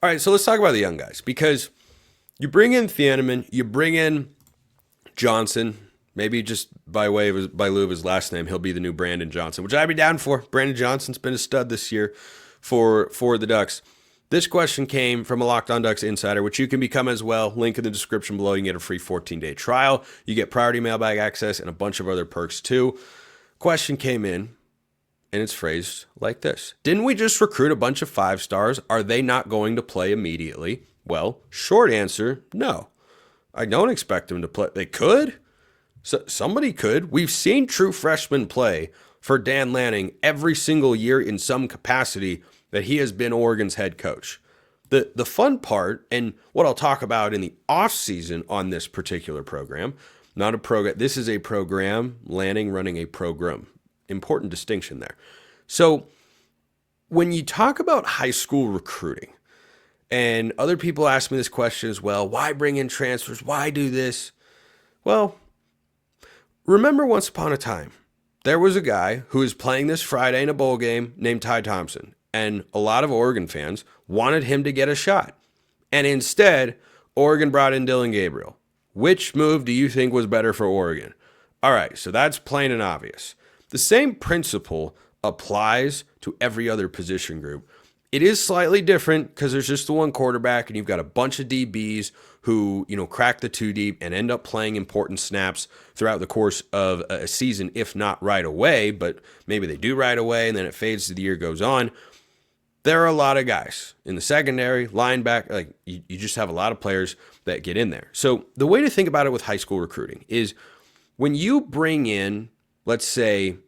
All right, so let's talk about the young guys because you bring in Thieneman, you bring in Johnson, maybe just by lieu of his last name, he'll be the new Brandon Johnson, which I'd be down for. Brandon Johnson's been a stud this year for the Ducks. This question came from a Locked On Ducks insider, which you can become as well. Link in the description below. You can get a free 14-day trial. You get priority mailbag access and a bunch of other perks too. Question came in, and it's phrased like this. Didn't we just recruit a bunch of 5 stars? Are they not going to play immediately? Well, short answer, no. I don't expect them to play. They could. Somebody could. We've seen true freshmen play for Dan Lanning every single year in some capacity that he has been Oregon's head coach. The fun part, and what I'll talk about in the offseason on this particular program, not a program, this is a program, Lanning running a program. Important distinction there. So when you talk about high school recruiting, and other people ask me this question as well, why bring in transfers? Why do this? Well, remember once upon a time, there was a guy who was playing this Friday in a bowl game named Ty Thompson. And a lot of Oregon fans wanted him to get a shot. And instead, Oregon brought in Dillon Gabriel. Which move do you think was better for Oregon? All right, so that's plain and obvious. The same principle applies to every other position group. It is slightly different because there's just the one quarterback and you've got a bunch of DBs who, crack the 2 deep and end up playing important snaps throughout the course of a season, if not right away, but maybe they do right away and then it fades as the year goes on. There are a lot of guys in the secondary, linebacker, like you just have a lot of players that get in there. So the way to think about it with high school recruiting is when you bring in, let's say,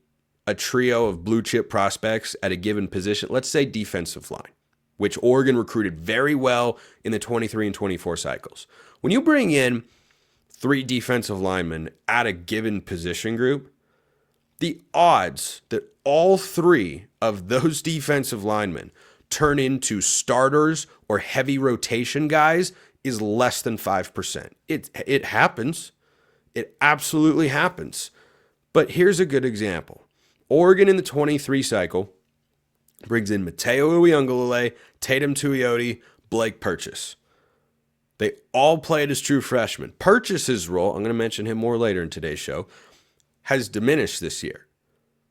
a trio of blue chip prospects at a given position, let's say defensive line, which Oregon recruited very well in the 23 and 24 cycles. When you bring in 3 defensive linemen at a given position group, the odds that all 3 of those defensive linemen turn into starters or heavy rotation guys is less than 5%. It happens. It absolutely happens. But here's a good example. Oregon in the 23 cycle brings in Mateo Uiagalelei, Tatum Tuioti, Blake Purchase. They all played as true freshmen. Purchase's role, I'm going to mention him more later in today's show, has diminished this year.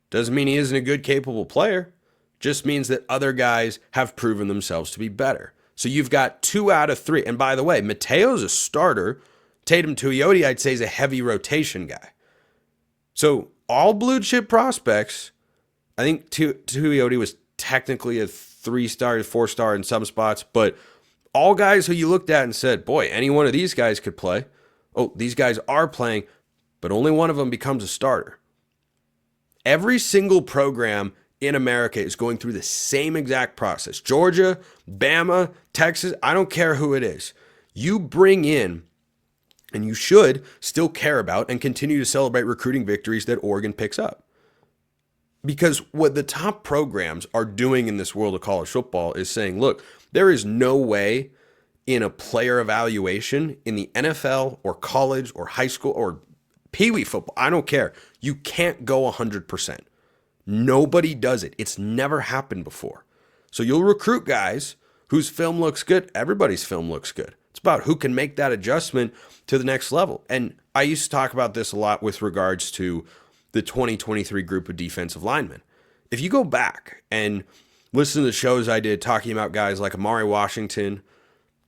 Doesn't mean he isn't a good, capable player. Just means that other guys have proven themselves to be better. So you've got 2 out of 3. And by the way, Mateo's a starter. Tatum Tuioti, I'd say, is a heavy rotation guy. So all blue chip prospects, I think Tuioti was technically a 3-star, 4-star in some spots, but all guys who you looked at and said, boy, any one of these guys could play. Oh, these guys are playing, but only one of them becomes a starter. Every single program in America is going through the same exact process. Georgia, Bama, Texas, I don't care who it is. You bring in, and you should still care about and continue to celebrate recruiting victories that Oregon picks up. Because what the top programs are doing in this world of college football is saying, look, there is no way in a player evaluation in the NFL or college or high school or Pee-wee football, I don't care. You can't go 100%. Nobody does it. It's never happened before. So you'll recruit guys whose film looks good. Everybody's film looks good. It's about who can make that adjustment to the next level. And I used to talk about this a lot with regards to the 2023 group of defensive linemen. If you go back and listen to the shows I did talking about guys like Amari Washington,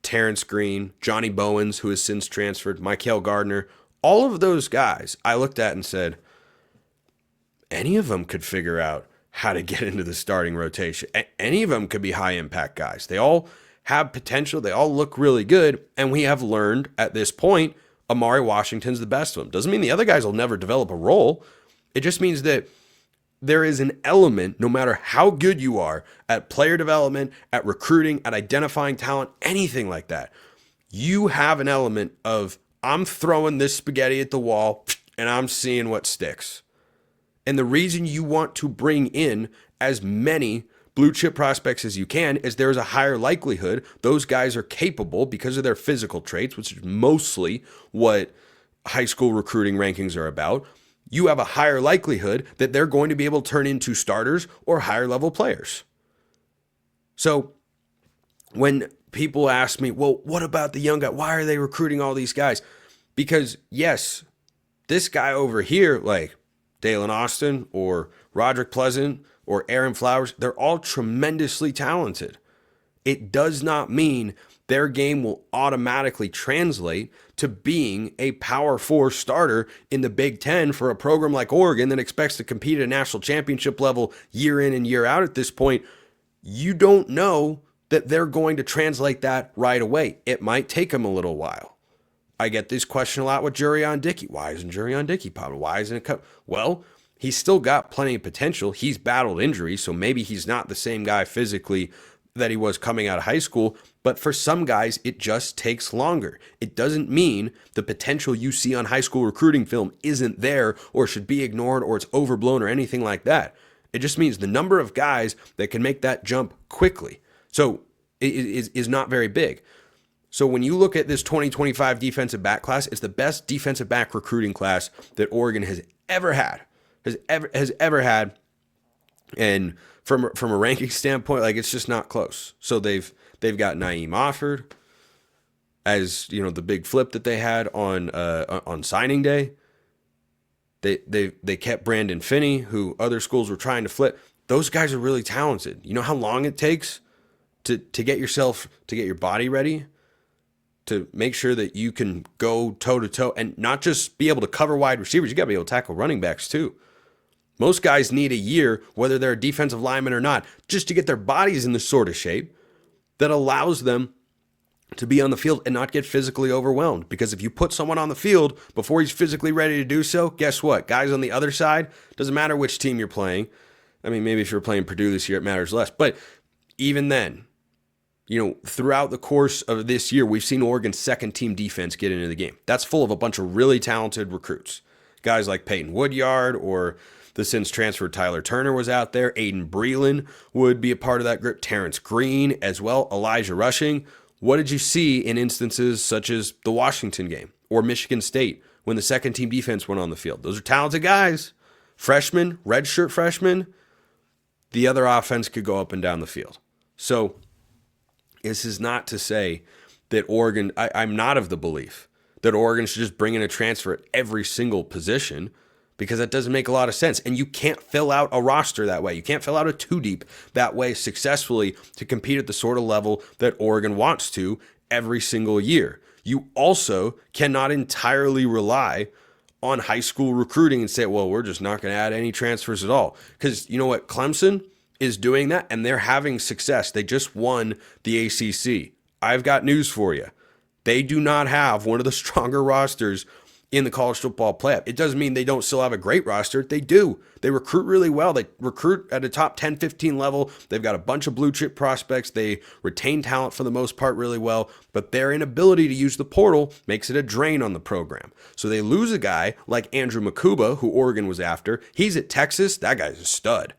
Terrence Green, Johnny Bowens, who has since transferred, Michael Gardner, all of those guys I looked at and said, any of them could figure out how to get into the starting rotation. Any of them could be high impact guys. They all have potential. They all look really good. And we have learned at this point, Amari Washington's the best of them. Doesn't mean the other guys will never develop a role. It just means that there is an element, no matter how good you are at player development, at recruiting, at identifying talent, anything like that, you have an element of, I'm throwing this spaghetti at the wall and I'm seeing what sticks. And the reason you want to bring in as many blue chip prospects as you can is there is a higher likelihood those guys are capable because of their physical traits, which is mostly what high school recruiting rankings are about. You have a higher likelihood that they're going to be able to turn into starters or higher level players. So when people ask me, well, what about the young guy? Why are they recruiting all these guys? Because yes, this guy over here, like Dalen Austin or Roderick Pleasant or Aaron Flowers, they're all tremendously talented. It does not mean their game will automatically translate to being a Power 4 starter in the Big Ten for a program like Oregon that expects to compete at a national championship level year in and year out at this point. You don't know that they're going to translate that right away. It might take them a little while. I get this question a lot with Jurion Dickey. Why isn't Jurion Dickey popping? Why isn't it coming? Well, he's still got plenty of potential. He's battled injuries, so maybe he's not the same guy physically that he was coming out of high school. But for some guys, it just takes longer. It doesn't mean the potential you see on high school recruiting film isn't there or should be ignored or it's overblown or anything like that. It just means the number of guys that can make that jump quickly. So it is not very big. So when you look at this 2025 defensive back class, it's the best defensive back recruiting class that Oregon has ever had. Has ever had. And from a ranking standpoint, like, it's just not close. So they've got Naeem Offord as, you know, the big flip that they had on signing day. They kept Brandon Finney, who other schools were trying to flip. Those guys are really talented. You know how long it takes to get your body ready, to make sure that you can go toe to toe and not just be able to cover wide receivers. You got to be able to tackle running backs too. Most guys need a year, whether they're a defensive lineman or not, just to get their bodies in the sort of shape that allows them to be on the field and not get physically overwhelmed. Because if you put someone on the field before he's physically ready to do so, guess what? Guys on the other side, doesn't matter which team you're playing. I mean, maybe if you're playing Purdue this year, it matters less. But even then, you know, throughout the course of this year, we've seen Oregon's second team defense get into the game. That's full of a bunch of really talented recruits. Guys like Peyton Woodyard, or the since transferred Tyler Turner was out there. Aiden Breland would be a part of that group. Terrence Green as well. Elijah Rushing. What did you see in instances such as the Washington game or Michigan State when the second team defense went on the field? Those are talented guys. Freshmen, redshirt freshmen. The other offense could go up and down the field. So this is not to say that Oregon, I'm not of the belief that Oregon should just bring in a transfer at every single position, because that doesn't make a lot of sense. And you can't fill out a roster that way. You can't fill out a two deep that way successfully to compete at the sort of level that Oregon wants to every single year. You also cannot entirely rely on high school recruiting and say, well, we're just not going to add any transfers at all. Because you know what? Clemson is doing that, and they're having success. They just won the ACC. I've got news for you. They do not have one of the stronger rosters in the college football playoff. It doesn't mean they don't still have a great roster. They do. They recruit really well. They recruit at a top 10, 15 level. They've got a bunch of blue chip prospects. They retain talent for the most part really well, but their inability to use the portal makes it a drain on the program. So they lose a guy like Andrew Makuba, who Oregon was after. He's at Texas. That guy's a stud.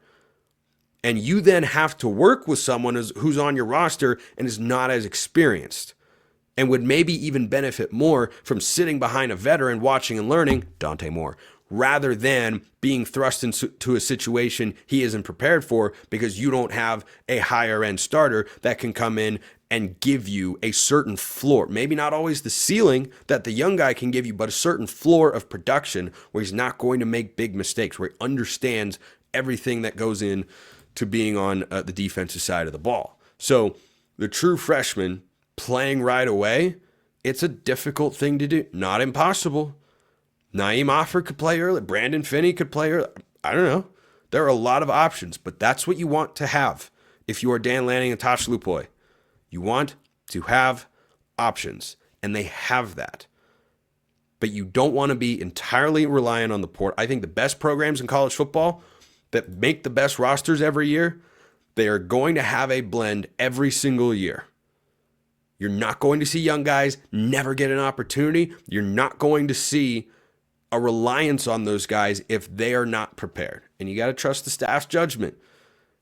And you then have to work with someone who's on your roster and is not as experienced, and would maybe even benefit more from sitting behind a veteran watching and learning, Dante Moore, rather than being thrust into a situation he isn't prepared for, because you don't have a higher end starter that can come in and give you a certain floor. Maybe not always the ceiling that the young guy can give you, but a certain floor of production where he's not going to make big mistakes, where he understands everything that goes in to being on the defensive side of the ball. So the true freshman playing right away, it's a difficult thing to do. Not impossible. Naeem Offord could play early. Brandon Finney could play early. I don't know. There are a lot of options, but that's what you want to have if you are Dan Lanning and Tosh Lupoi. You want to have options, and they have that. But you don't want to be entirely reliant on the portal. I think the best programs in college football that make the best rosters every year, they are going to have a blend every single year. You're not going to see young guys never get an opportunity. You're not going to see a reliance on those guys if they are not prepared. And you got to trust the staff's judgment,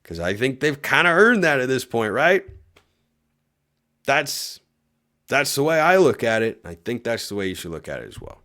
because I think they've kind of earned that at this point, right? That's the way I look at it. I think that's the way you should look at it as well.